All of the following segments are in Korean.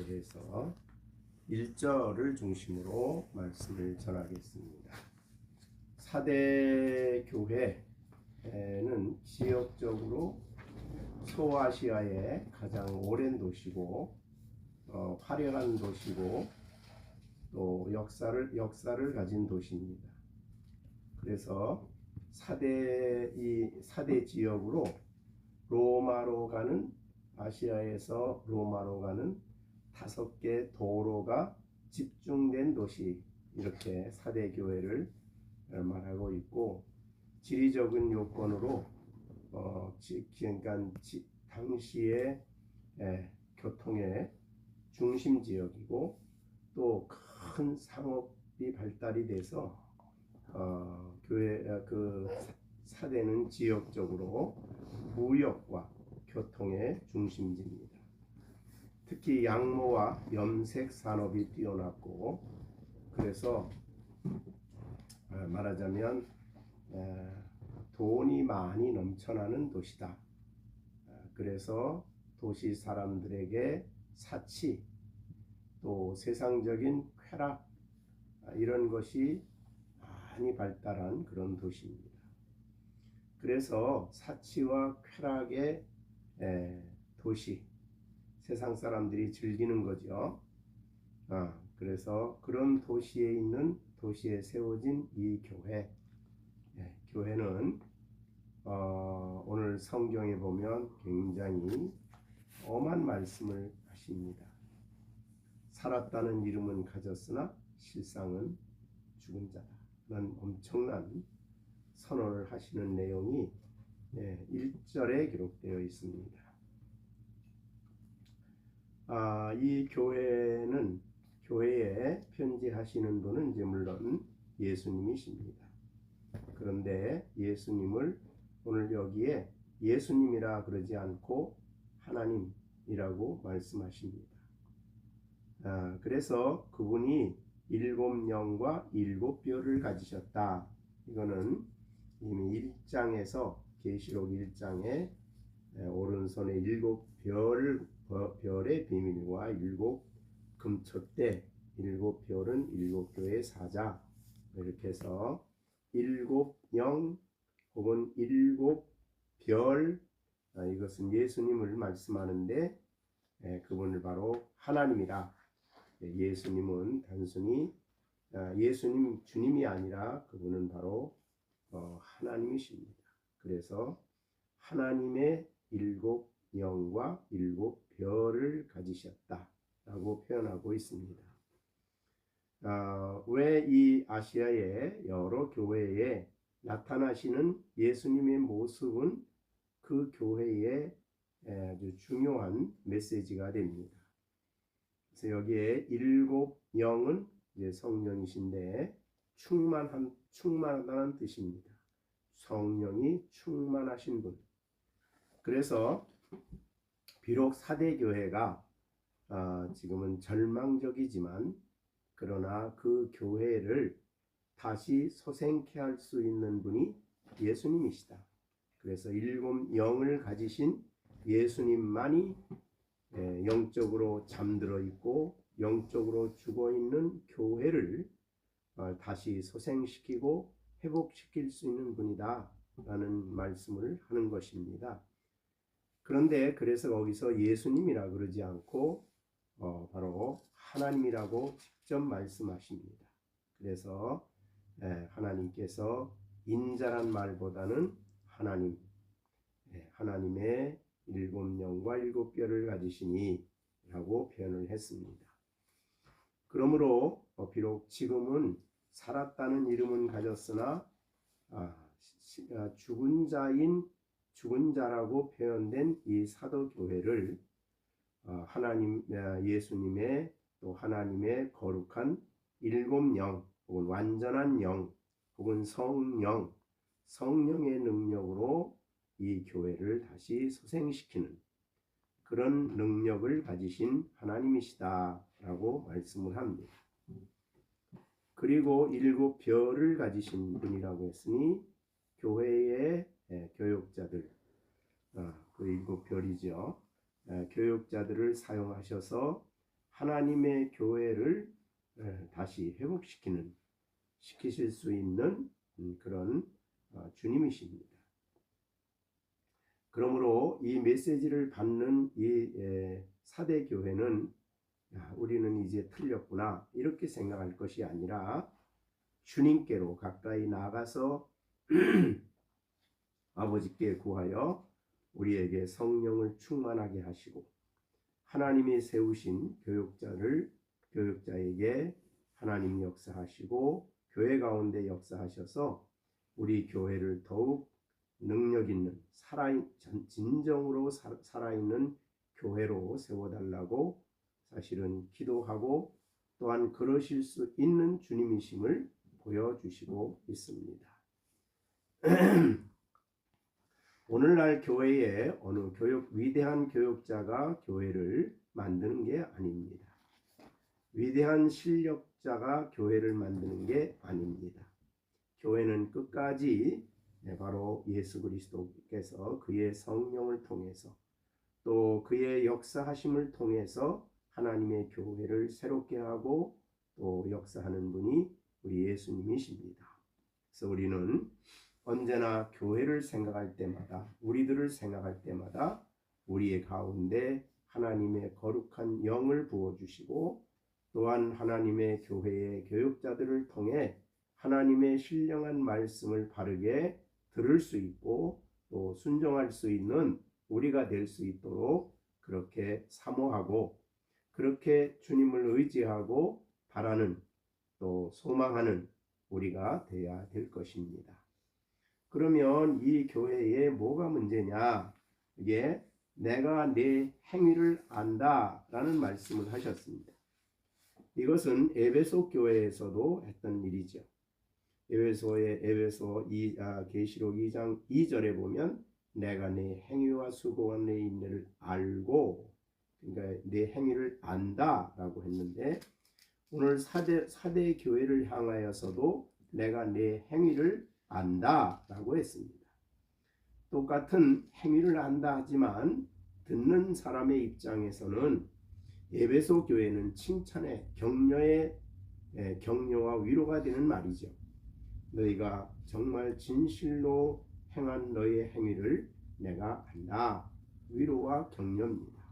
대해서 1절을 중심으로 말씀을 전하겠습니다. 4대 교회는 지역적으로 소아시아의 가장 오랜 도시고 화려한 도시고 또 역사를 가진 도시입니다. 그래서 4대 지역으로 로마로 가는 아시아에서 로마로 가는 5개 도로가 집중된 도시, 이렇게 4대 교회를 말하고 있고, 지리적인 요건으로 그러니까 당시의 교통의 중심 지역이고 또 큰 상업이 발달이 돼서 교회 그 4대는 지역적으로 무역과 교통의 중심지입니다. 특히 양모와 염색 산업이 뛰어났고, 그래서 말하자면 돈이 많이 넘쳐나는 도시다. 그래서 도시 사람들에게 사치, 또 세상적인 쾌락, 이런 것이 많이 발달한 그런 도시입니다. 그래서 사치와 쾌락의 도시, 세상 사람들이 즐기는 거죠. 그래서 그런 도시에 세워진 이 교회, 교회는 오늘 성경에 보면 굉장히 엄한 말씀을 하십니다. 살았다는 이름은 가졌으나 실상은 죽은 자다. 라는 엄청난 선언을 하시는 내용이 1절에 기록되어 있습니다. 이 교회에 편지하시는 분은 이제 물론 예수님이십니다. 그런데 예수님을 오늘 여기에 예수님이라 그러지 않고 하나님이라고 말씀하십니다. 그래서 그분이 7영과 7뼈를 가지셨다. 이거는 이미 1장에서 계시록 1장에 오른손에 7별의 비밀과 7 금촛대, 7별은 7교회의 사자, 이렇게 해서 7영 혹은 7별, 이것은 예수님을 말씀하는데 그분을 바로 하나님이라. 예수님은 단순히 예수님 주님이 아니라 그분은 바로 하나님이십니다. 그래서 하나님의 7영과 7별을 가지셨다라고 표현하고 있습니다. 왜 이 아시아의 여러 교회에 나타나시는 예수님의 모습은 그 교회의 아주 중요한 메시지가 됩니다. 그래서 여기에 7영은 이제 성령이신데 충만하다는 뜻입니다. 성령이 충만하신 분. 그래서 비록 4대 교회가 지금은 절망적이지만, 그러나 그 교회를 다시 소생케 할 수 있는 분이 예수님이시다. 그래서 7영을 가지신 예수님만이 영적으로 잠들어 있고 영적으로 죽어 있는 교회를 다시 소생시키고 회복시킬 수 있는 분이다 라는 말씀을 하는 것입니다. 그런데 그래서 거기서 예수님이라 그러지 않고 바로 하나님이라고 직접 말씀하십니다. 그래서 하나님께서 인자란 말보다는 하나님의 7영과 7뼈를 가지시니 라고 표현을 했습니다. 그러므로 비록 지금은 살았다는 이름은 가졌으나 죽은 자라고 표현된 이 사도교회를 예수님의 또 하나님의 거룩한 7영 혹은 완전한 영 혹은 성령의 능력으로 이 교회를 다시 소생시키는 그런 능력을 가지신 하나님이시다라고 말씀을 합니다. 그리고 7별을 가지신 분이라고 했으니 교회의 교육자들, 그 7별이죠. 교육자들을 사용하셔서 하나님의 교회를 다시 시키실 수 있는 그런 주님이십니다. 그러므로 이 메시지를 받는 이 사대 교회는 우리는 이제 틀렸구나 이렇게 생각할 것이 아니라 주님께로 가까이 나가서 아버지께 구하여 우리에게 성령을 충만하게 하시고 하나님이 세우신 교육자에게 하나님 역사하시고 교회 가운데 역사하셔서 우리 교회를 더욱 능력 있는 진정으로 살아있는 교회로 세워달라고 사실은 기도하고 또한 그러실 수 있는 주님이심을 보여주시고 있습니다. 오늘날 교회에 어느 위대한 교육자가 교회를 만드는 게 아닙니다. 위대한 실력자가 교회를 만드는 게 아닙니다. 교회는 끝까지 바로 예수 그리스도께서 그의 성령을 통해서 또 그의 역사하심을 통해서 하나님의 교회를 새롭게 하고 또 역사하는 분이 우리 예수님이십니다. 그래서 우리는 언제나 교회를 생각할 때마다 우리들을 생각할 때마다 우리의 가운데 하나님의 거룩한 영을 부어주시고 또한 하나님의 교회의 교육자들을 통해 하나님의 신령한 말씀을 바르게 들을 수 있고 또 순종할 수 있는 우리가 될 수 있도록 그렇게 사모하고 그렇게 주님을 의지하고 바라는 또 소망하는 우리가 되어야 될 것입니다. 그러면 이 교회에 뭐가 문제냐? 이게 내가 내 행위를 안다라는 말씀을 하셨습니다. 이것은 에베소 교회에서도 했던 일이죠. 에베소 계시록 2장 2절에 보면 내가 내 행위와 수고와 내 인내를 알고 그러니까 내 행위를 안다라고 했는데 오늘 사대 교회를 향하여서도 내가 내 행위를 안다라고 했습니다. 똑같은 행위를 안다 하지만 듣는 사람의 입장에서는 에베소 교회는 칭찬의 격려와 위로가 되는 말이죠. 너희가 정말 진실로 행한 너희의 행위를 내가 안다. 위로와 격려입니다.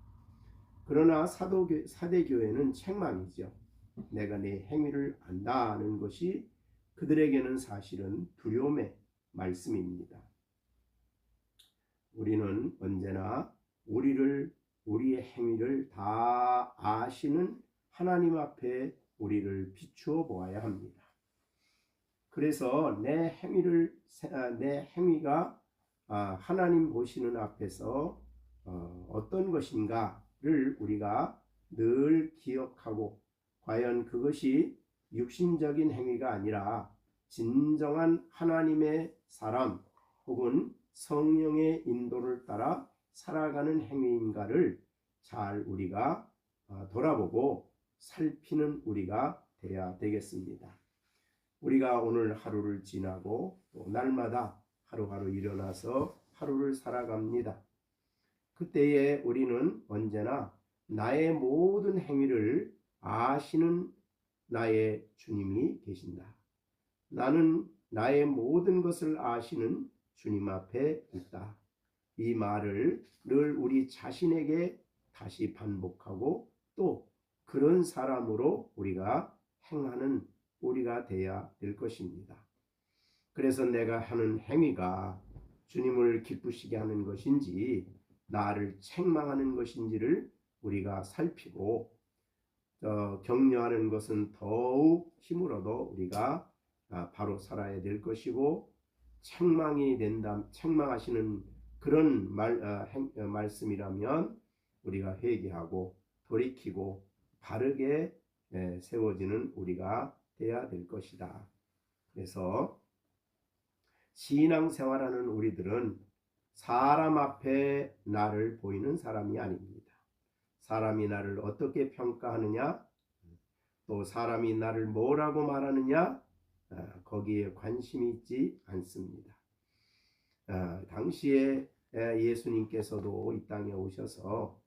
그러나 사대 교회는 책망이죠. 내가 내 행위를 안다는 것이 그들에게는 사실은 두려움의 말씀입니다. 우리는 언제나 우리의 행위를 다 아시는 하나님 앞에 우리를 비추어 보아야 합니다. 그래서 내 행위가 하나님 보시는 앞에서 어떤 것인가를 우리가 늘 기억하고 과연 그것이 육신적인 행위가 아니라 진정한 하나님의 사람 혹은 성령의 인도를 따라 살아가는 행위인가를 잘 우리가 돌아보고 살피는 우리가 되어야 되겠습니다. 우리가 오늘 하루를 지나고 또 날마다 하루하루 일어나서 하루를 살아갑니다. 그때에 우리는 언제나 나의 모든 행위를 아시는 나의 주님이 계신다. 나는 나의 모든 것을 아시는 주님 앞에 있다. 이 말을 늘 우리 자신에게 다시 반복하고 또 그런 사람으로 우리가 행하는 우리가 되어야 될 것입니다. 그래서 내가 하는 행위가 주님을 기쁘시게 하는 것인지 나를 책망하는 것인지를 우리가 살피고 격려하는 것은 더욱 힘을 얻어 우리가 바로 살아야 될 것이고 책망하시는 그런 말씀이라면 우리가 회개하고 돌이키고 바르게 세워지는 우리가 되어야 될 것이다. 그래서 신앙생활하는 우리들은 사람 앞에 나를 보이는 사람이 아닙니다. 사람이 나를 어떻게 평가하느냐 또 사람이 나를 뭐라고 말하느냐 거기에 관심이 있지 않습니다. 당시에 예수님께서도 이 땅에 오셔서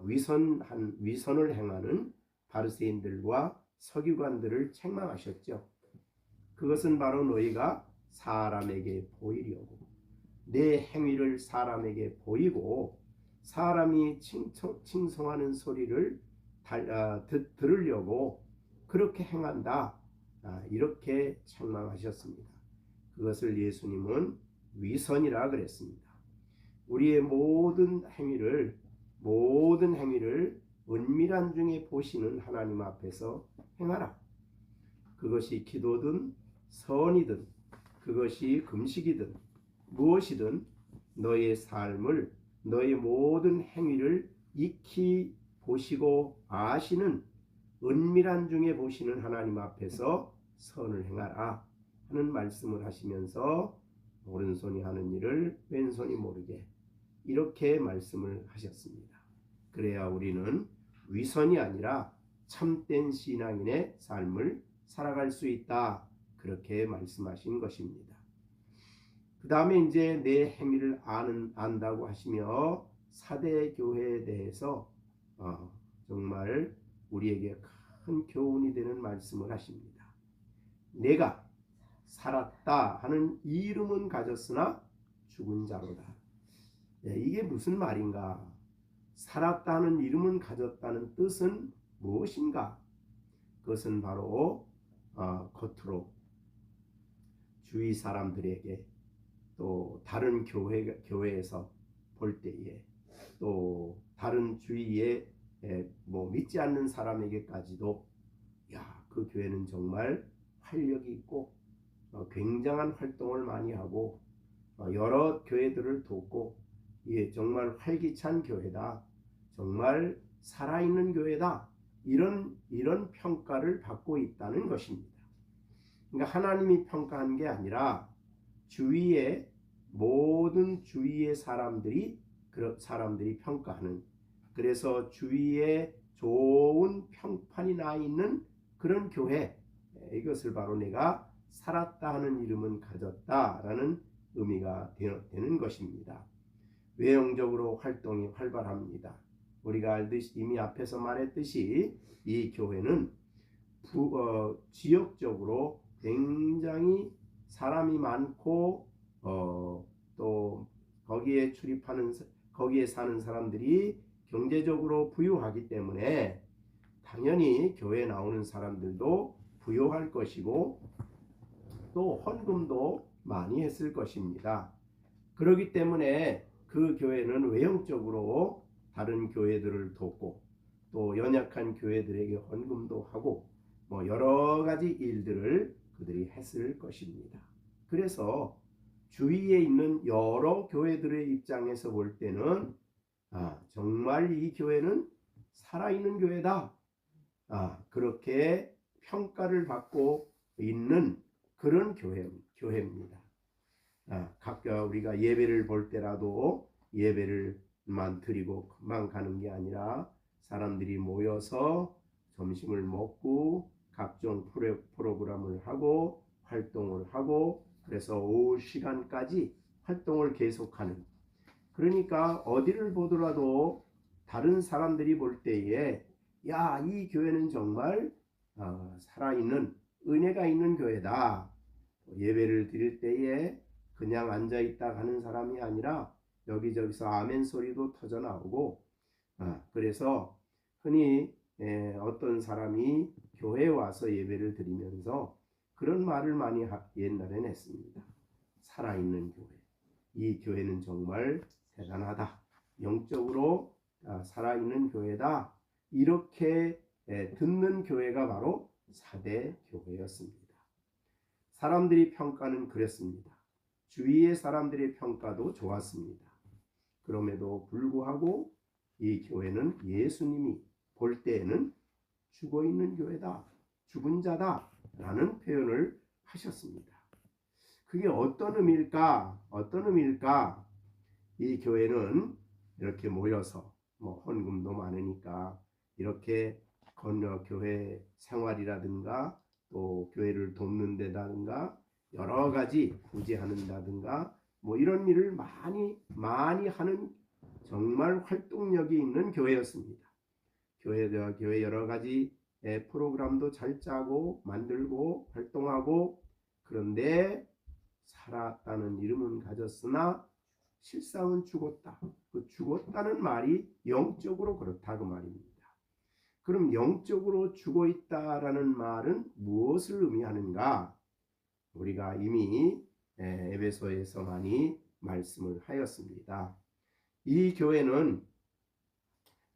위선을 행하는 바리새인들과 서기관들을 책망하셨죠. 그것은 바로 너희가 사람에게 보이려고 내 행위를 사람에게 보이고 사람이 칭송하는 소리를 들으려고 그렇게 행한다. 이렇게 책망하셨습니다. 그것을 예수님은 위선이라 그랬습니다. 우리의 모든 행위를 은밀한 중에 보시는 하나님 앞에서 행하라. 그것이 기도든 선이든 그것이 금식이든 무엇이든 너의 삶을 너의 모든 행위를 익히 보시고 아시는 은밀한 중에 보시는 하나님 앞에서 선을 행하라 하는 말씀을 하시면서 오른손이 하는 일을 왼손이 모르게 이렇게 말씀을 하셨습니다. 그래야 우리는 위선이 아니라 참된 신앙인의 삶을 살아갈 수 있다. 그렇게 말씀하신 것입니다. 그 다음에 이제 내 행위를 안다고 하시며 사대교회에 대해서 정말 우리에게 큰 교훈이 되는 말씀을 하십니다. 내가 살았다 하는 이름은 가졌으나 죽은 자로다. 이게 무슨 말인가? 살았다 하는 이름은 가졌다는 뜻은 무엇인가? 그것은 바로 겉으로 주위 사람들에게 또 다른 교회에서 볼 때에 또 다른 주위에 믿지 않는 사람에게까지도 그 교회는 정말 활력이 있고 굉장한 활동을 많이 하고 여러 교회들을 돕고 정말 활기찬 교회다. 정말 살아있는 교회다. 이런 평가를 받고 있다는 것입니다. 그러니까 하나님이 평가한 게 아니라 주위의 모든 주위의 사람들이 평가하는, 그래서 주위에 좋은 평판이 나 있는 그런 교회, 이것을 바로 내가 살았다 하는 이름은 가졌다라는 의미가 되는 것입니다. 외형적으로 활동이 활발합니다. 우리가 알듯이 이미 앞에서 말했듯이 이 교회는 지역적으로 굉장히 사람이 많고 또 거기에 사는 사람들이 경제적으로 부유하기 때문에 당연히 교회에 나오는 사람들도 부유할 것이고 또 헌금도 많이 했을 것입니다. 그렇기 때문에 그 교회는 외형적으로 다른 교회들을 돕고 또 연약한 교회들에게 헌금도 하고 여러 가지 일들을 그들이 했을 것입니다. 그래서 주위에 있는 여러 교회들의 입장에서 볼 때는 정말 이 교회는 살아있는 교회다. 그렇게 평가를 받고 있는 그런 교회입니다. 각각 우리가 예배를 볼 때라도 예배를만 드리고 금방 가는 게 아니라 사람들이 모여서 점심을 먹고 각종 프로그램을 하고 활동을 하고 그래서 오후 시간까지 활동을 계속하는, 그러니까 어디를 보더라도 다른 사람들이 볼 때에 이 교회는 정말 살아있는 은혜가 있는 교회다. 예배를 드릴 때에 그냥 앉아있다 가는 사람이 아니라 여기저기서 아멘 소리도 터져 나오고 그래서 흔히 어떤 사람이 교회에 와서 예배를 드리면서 그런 말을 많이 옛날엔 했습니다. 살아있는 교회. 이 교회는 정말 대단하다. 영적으로 살아있는 교회다. 이렇게 듣는 교회가 바로 사대 교회였습니다. 사람들이 평가는 그랬습니다. 주위의 사람들의 평가도 좋았습니다. 그럼에도 불구하고 이 교회는 예수님이 볼 때에는 죽어있는 교회다. 죽은 자다. 라는 표현을 하셨습니다. 그게 어떤 의미일까? 이 교회는 이렇게 모여서 헌금도 많으니까 이렇게 교회 생활이라든가 또 교회를 돕는 데다든가 여러 가지 구제하는다든가 이런 일을 많이 하는 정말 활동력이 있는 교회였습니다. 교회 여러 가지 프로그램도 잘 짜고 만들고 활동하고 그런데 살았다는 이름은 가졌으나 실상은 죽었다. 그 죽었다는 말이 영적으로 그렇다 그 말입니다. 그럼 영적으로 죽어 있다라는 말은 무엇을 의미하는가? 우리가 이미 에베소에서 많이 말씀을 하였습니다. 이 교회는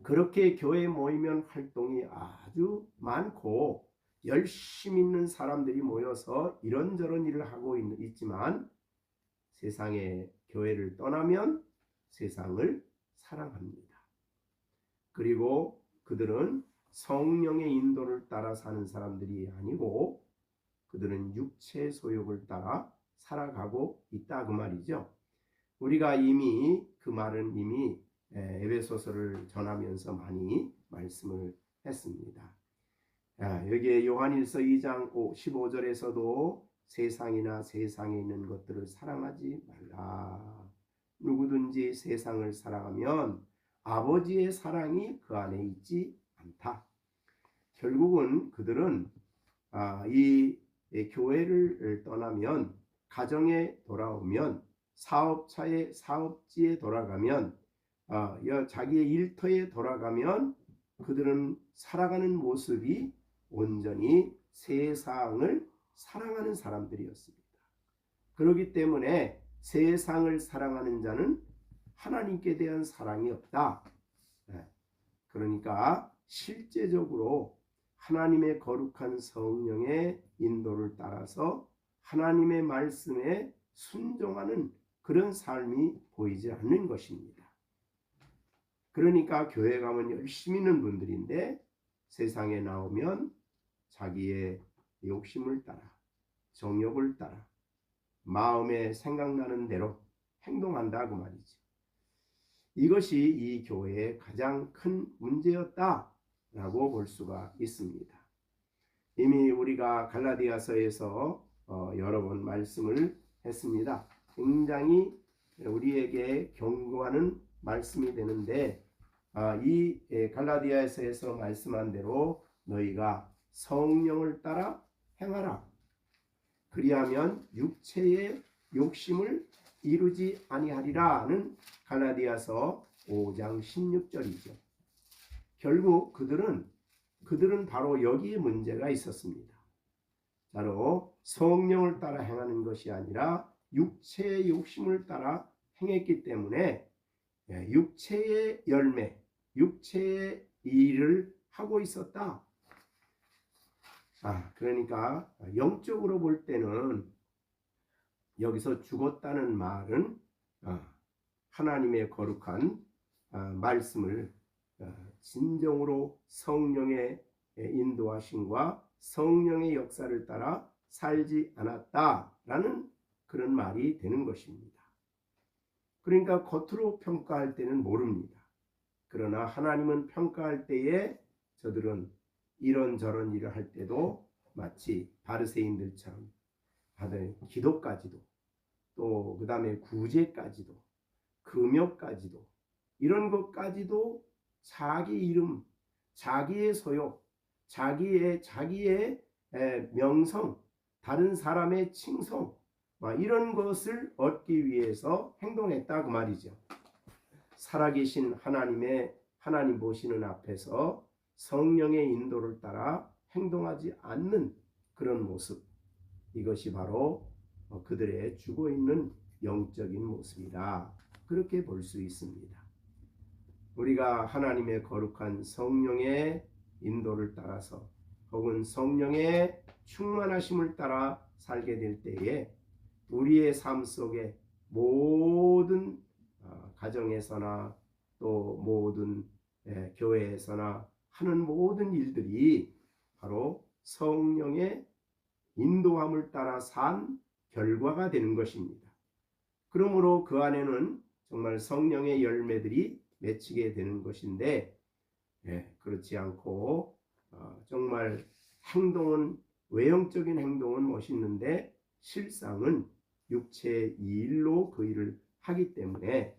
그렇게 교회 모이면 활동이 아주 많고 열심히 있는 사람들이 모여서 이런저런 일을 하고 있지만 세상의 교회를 떠나면 세상을 사랑합니다. 그리고 그들은 성령의 인도를 따라 사는 사람들이 아니고 그들은 육체의 소욕을 따라 살아가고 있다 그 말이죠. 우리가 이미 그 말은 이미 에베소서를 전하면서 많이 말씀을 했습니다. 여기에 요한일서 2장 15절에서도 세상이나 세상에 있는 것들을 사랑하지 말라. 누구든지 세상을 사랑하면 아버지의 사랑이 그 안에 있지 않다. 결국은 그들은 이 교회를 떠나면 가정에 돌아오면 사업차에 사업지에 돌아가면 자기의 일터에 돌아가면 그들은 살아가는 모습이 온전히 세상을 사랑하는 사람들이었습니다. 그렇기 때문에 세상을 사랑하는 자는 하나님께 대한 사랑이 없다. 그러니까 실제적으로 하나님의 거룩한 성령의 인도를 따라서 하나님의 말씀에 순종하는 그런 삶이 보이지 않는 것입니다. 그러니까 교회 가면 열심히 있는 분들인데 세상에 나오면 자기의 욕심을 따라 정욕을 따라 마음에 생각나는 대로 행동한다 그 말이죠. 이것이 이 교회의 가장 큰 문제였다라고 볼 수가 있습니다. 이미 우리가 갈라디아서에서 여러 번 말씀을 했습니다. 굉장히 우리에게 경고하는 말씀이 되는데 이 갈라디아서에서 말씀한 대로 너희가 성령을 따라 행하라. 그리하면 육체의 욕심을 이루지 아니하리라는 갈라디아서 5장 16절이죠. 결국 그들은 바로 여기에 문제가 있었습니다. 바로 성령을 따라 행하는 것이 아니라 육체의 욕심을 따라 행했기 때문에 육체의 열매, 육체의 일을 하고 있었다. 그러니까 영적으로 볼 때는 여기서 죽었다는 말은 하나님의 거룩한 말씀을 진정으로 성령의 인도하심과 성령의 역사를 따라 살지 않았다라는 그런 말이 되는 것입니다. 그러니까 겉으로 평가할 때는 모릅니다. 그러나 하나님은 평가할 때에 저들은 이런저런 일을 할 때도 마치 바리새인들처럼 기도까지도 또 그 다음에 구제까지도 금욕까지도 이런 것까지도 자기 이름, 자기의 소욕, 자기의 명성, 다른 사람의 칭송 이런 것을 얻기 위해서 행동했다 그 말이죠. 살아계신 하나님 보시는 앞에서 성령의 인도를 따라 행동하지 않는 그런 모습, 이것이 바로 그들의 죽어있는 영적인 모습이다. 그렇게 볼 수 있습니다. 우리가 하나님의 거룩한 성령의 인도를 따라서 혹은 성령의 충만하심을 따라 살게 될 때에 우리의 삶 속에 모든 가정에서나 또 모든 교회에서나 하는 모든 일들이 바로 성령의 인도함을 따라 산 결과가 되는 것입니다. 그러므로 그 안에는 정말 성령의 열매들이 맺히게 되는 것인데 그렇지 않고 정말 행동은 외형적인 행동은 멋있는데 실상은 육체의 일로 그 일을 하기 때문에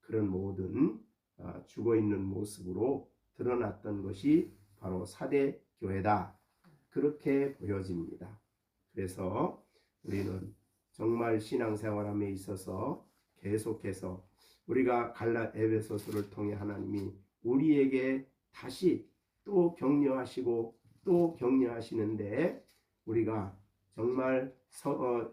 그런 모든 죽어있는 모습으로 드러났던 것이 바로 사대 교회다. 그렇게 보여집니다. 그래서 우리는 정말 신앙생활함에 있어서 계속해서 우리가 에베소서를 통해 하나님이 우리에게 다시 또 격려하시고 또 격려하시는데 우리가 정말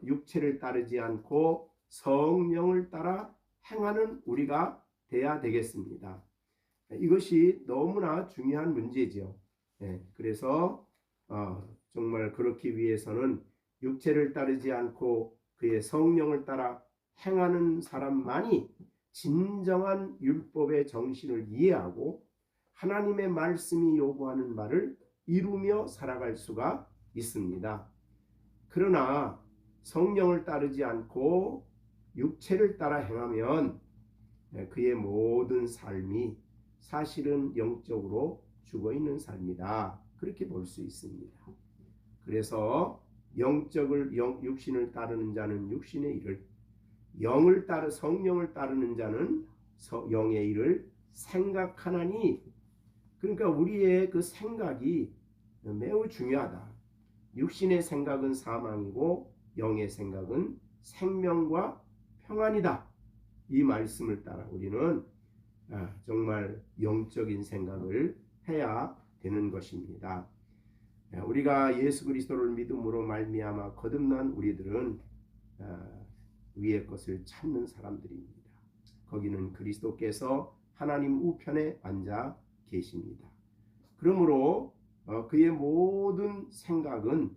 육체를 따르지 않고 성령을 따라 행하는 우리가 돼야 되겠습니다. 이것이 너무나 중요한 문제죠. 그래서 정말 그렇기 위해서는 육체를 따르지 않고 그의 성령을 따라 행하는 사람만이 진정한 율법의 정신을 이해하고 하나님의 말씀이 요구하는 바를 이루며 살아갈 수가 있습니다. 그러나 성령을 따르지 않고 육체를 따라 행하면 그의 모든 삶이 사실은 영적으로 죽어있는 삶이다. 그렇게 볼 수 있습니다. 그래서 육신을 따르는 자는 육신의 일을, 성령을 따르는 자는 영의 일을 생각하나니, 그러니까 우리의 그 생각이 매우 중요하다. 육신의 생각은 사망이고 영의 생각은 생명과 평안이다. 이 말씀을 따라 우리는 정말 영적인 생각을 해야 되는 것입니다. 우리가 예수 그리스도를 믿음으로 말미암아 거듭난 우리들은 위의 것을 찾는 사람들입니다. 거기는 그리스도께서 하나님 우편에 앉아 계십니다. 그러므로 그의 모든 생각은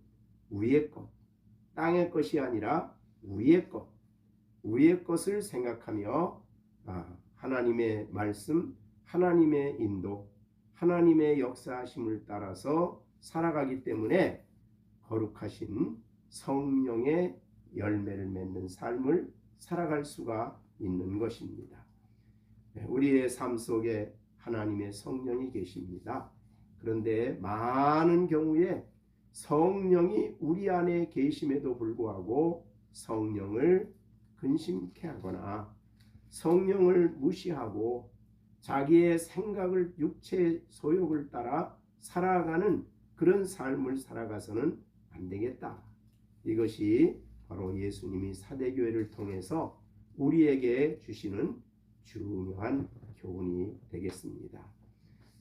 위의 것, 땅의 것이 아니라 위의 것을 생각하며 하나님의 말씀, 하나님의 인도, 하나님의 역사하심을 따라서 살아가기 때문에 거룩하신 성령의 열매를 맺는 삶을 살아갈 수가 있는 것입니다. 우리의 삶 속에 하나님의 성령이 계십니다. 그런데 많은 경우에 성령이 우리 안에 계심에도 불구하고 성령을 근심케 하거나 성령을 무시하고 자기의 생각을, 육체의 소욕을 따라 살아가는 그런 삶을 살아가서는 안 되겠다. 이것이 바로 예수님이 사대교회를 통해서 우리에게 주시는 중요한 교훈이 되겠습니다.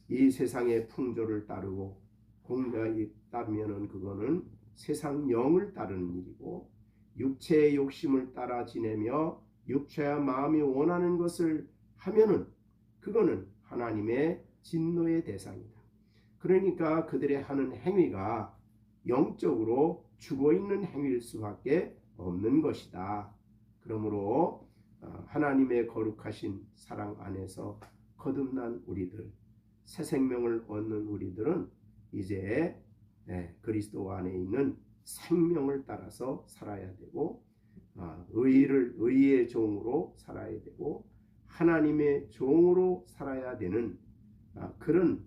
이 세상의 풍조를 따르고 공자에 따르면은 그거는 세상 영을 따르는 일이고, 육체의 욕심을 따라 지내며 육체와 마음이 원하는 것을 하면은 그거는 하나님의 진노의 대상이다. 그러니까 그들의 하는 행위가 영적으로 죽어있는 행위일 수밖에 없는 것이다. 그러므로 하나님의 거룩하신 사랑 안에서 거듭난 우리들, 새 생명을 얻는 우리들은 이제 그리스도 안에 있는 생명을 따라서 살아야 되고, 의의 종으로 살아야 되고 하나님의 종으로 살아야 되는 그런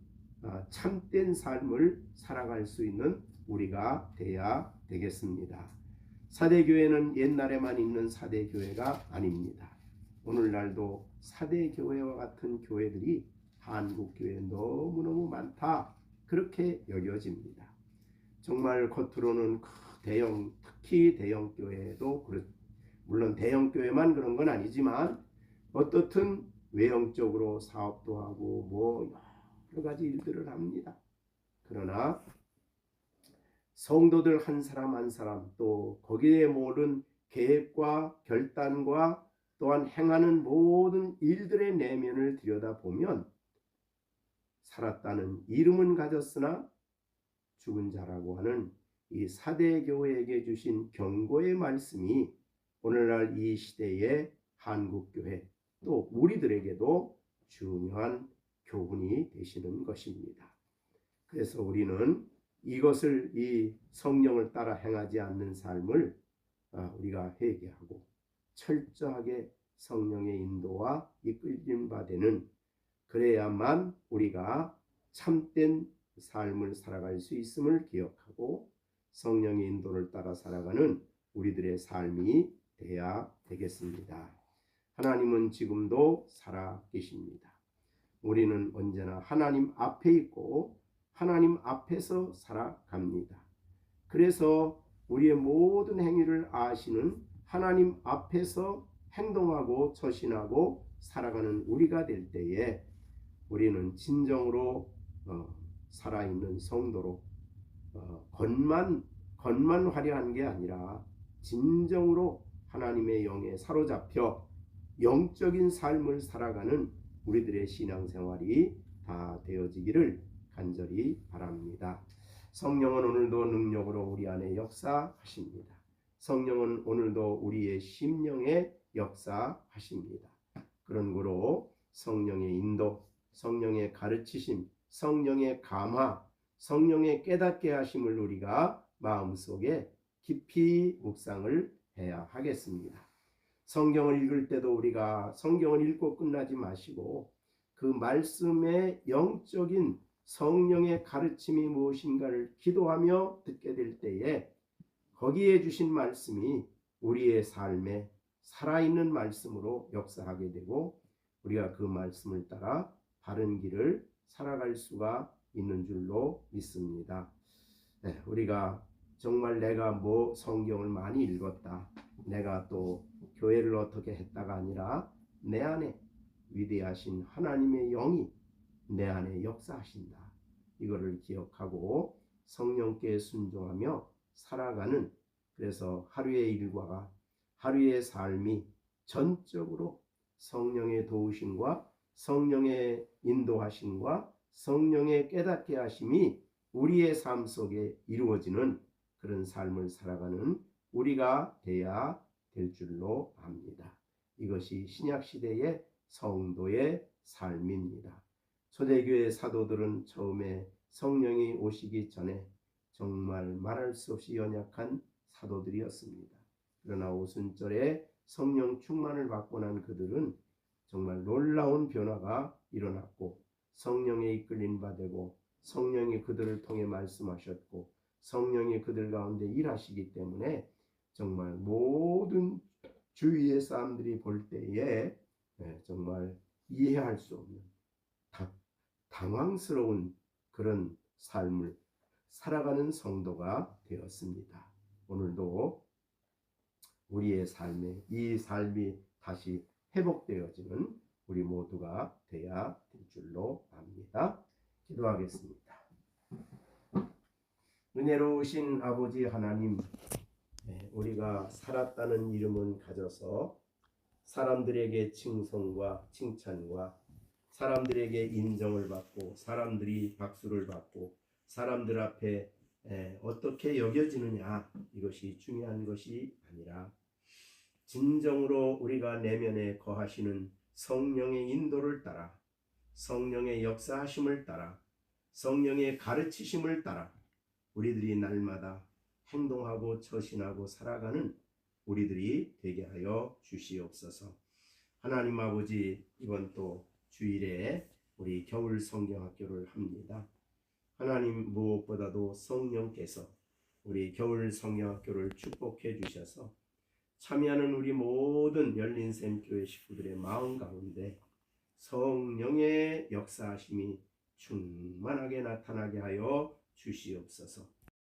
참된 삶을 살아갈 수 있는 우리가 돼야 되겠습니다. 사대교회는 옛날에만 있는 사대교회가 아닙니다. 오늘날도 사대교회와 같은 교회들이 한국교회에 너무너무 많다. 그렇게 여겨집니다. 정말 겉으로는 특히 대형교회도 물론 대형교회만 그런 건 아니지만 어떻든 외형적으로 사업도 하고 여러 가지 일들을 합니다. 그러나 성도들 한 사람 한 사람, 또 거기에 모든 계획과 결단과 또한 행하는 모든 일들의 내면을 들여다보면 살았다는 이름은 가졌으나 죽은 자라고 하는 이 사대교회에게 주신 경고의 말씀이 오늘날 이 시대의 한국교회 또 우리들에게도 중요한 교훈이 되시는 것입니다. 그래서 우리는 이것을, 이 성령을 따라 행하지 않는 삶을 우리가 회개하고 철저하게 성령의 인도와 이끌림 받는, 그래야만 우리가 참된 삶을 살아갈 수 있음을 기억하고 성령의 인도를 따라 살아가는 우리들의 삶이 되어야 되겠습니다. 하나님은 지금도 살아 계십니다. 우리는 언제나 하나님 앞에 있고 하나님 앞에서 살아갑니다. 그래서 우리의 모든 행위를 아시는 하나님 앞에서 행동하고 처신하고 살아가는 우리가 될 때에 우리는 진정으로 살아있는 성도로 겉만 화려한 게 아니라 진정으로 하나님의 영에 사로잡혀 영적인 삶을 살아가는 우리들의 신앙생활이 다 되어지기를 간절히 바랍니다. 성령은 오늘도 능력으로 우리 안에 역사하십니다. 성령은 오늘도 우리의 심령에 역사하십니다. 그런 거로 성령의 인도, 성령의 가르치심, 성령의 감화, 성령의 깨닫게 하심을 우리가 마음속에 깊이 묵상을 해야 하겠습니다. 성경을 읽을 때도 우리가 성경을 읽고 끝나지 마시고 그 말씀의 영적인 성령의 가르침이 무엇인가를 기도하며 듣게 될 때에 거기에 주신 말씀이 우리의 삶에 살아있는 말씀으로 역사하게 되고 우리가 그 말씀을 따라 바른 길을 살아갈 수가 있는 줄로 믿습니다. 우리가 정말 내가 성경을 많이 읽었다, 내가 또 교회를 어떻게 했다가 아니라 내 안에 위대하신 하나님의 영이 내 안에 역사하신다. 이거를 기억하고 성령께 순종하며 살아가는, 그래서 하루의 일과가, 하루의 삶이 전적으로 성령의 도우심과 성령의 인도하심과 성령의 깨닫게 하심이 우리의 삶 속에 이루어지는 그런 삶을 살아가는 우리가 돼야 될 줄로 압니다. 이것이 신약시대의 성도의 삶입니다. 초대교회 사도들은 처음에 성령이 오시기 전에 정말 말할 수 없이 연약한 사도들이었습니다. 그러나 오순절에 성령 충만을 받고 난 그들은 정말 놀라운 변화가 일어났고 성령에 이끌린 바 되고 성령이 그들을 통해 말씀하셨고 성령이 그들 가운데 일하시기 때문에 정말 모든 주위의 사람들이 볼 때에 정말 이해할 수 없는 당황스러운 그런 삶을 살아가는 성도가 되었습니다. 오늘도 우리의 삶에 이 삶이 다시 회복되어지는 우리 모두가 되어야 될 줄로 압니다. 기도하겠습니다. 은혜로우신 아버지 하나님, 우리가 살았다는 이름은 가져서 사람들에게 칭송과 칭찬과 사람들에게 인정을 받고 사람들이 박수를 받고 사람들 앞에 어떻게 여겨지느냐, 이것이 중요한 것이 아니라 진정으로 우리가 내면에 거하시는 성령의 인도를 따라 성령의 역사하심을 따라 성령의 가르치심을 따라 우리들이 날마다 행동하고 처신하고 살아가는 우리들이 되게 하여 주시옵소서. 하나님 아버지, 이번 또 주일에 우리 겨울 성경학교를 합니다. 하나님, 무엇보다도 성령께서 우리 겨울 성경학교를 축복해 주셔서 참여하는 우리 모든 열린샘교회 식구들의 마음 가운데 성령의 역사하심이 충만하게 나타나게 하여 주시옵소서.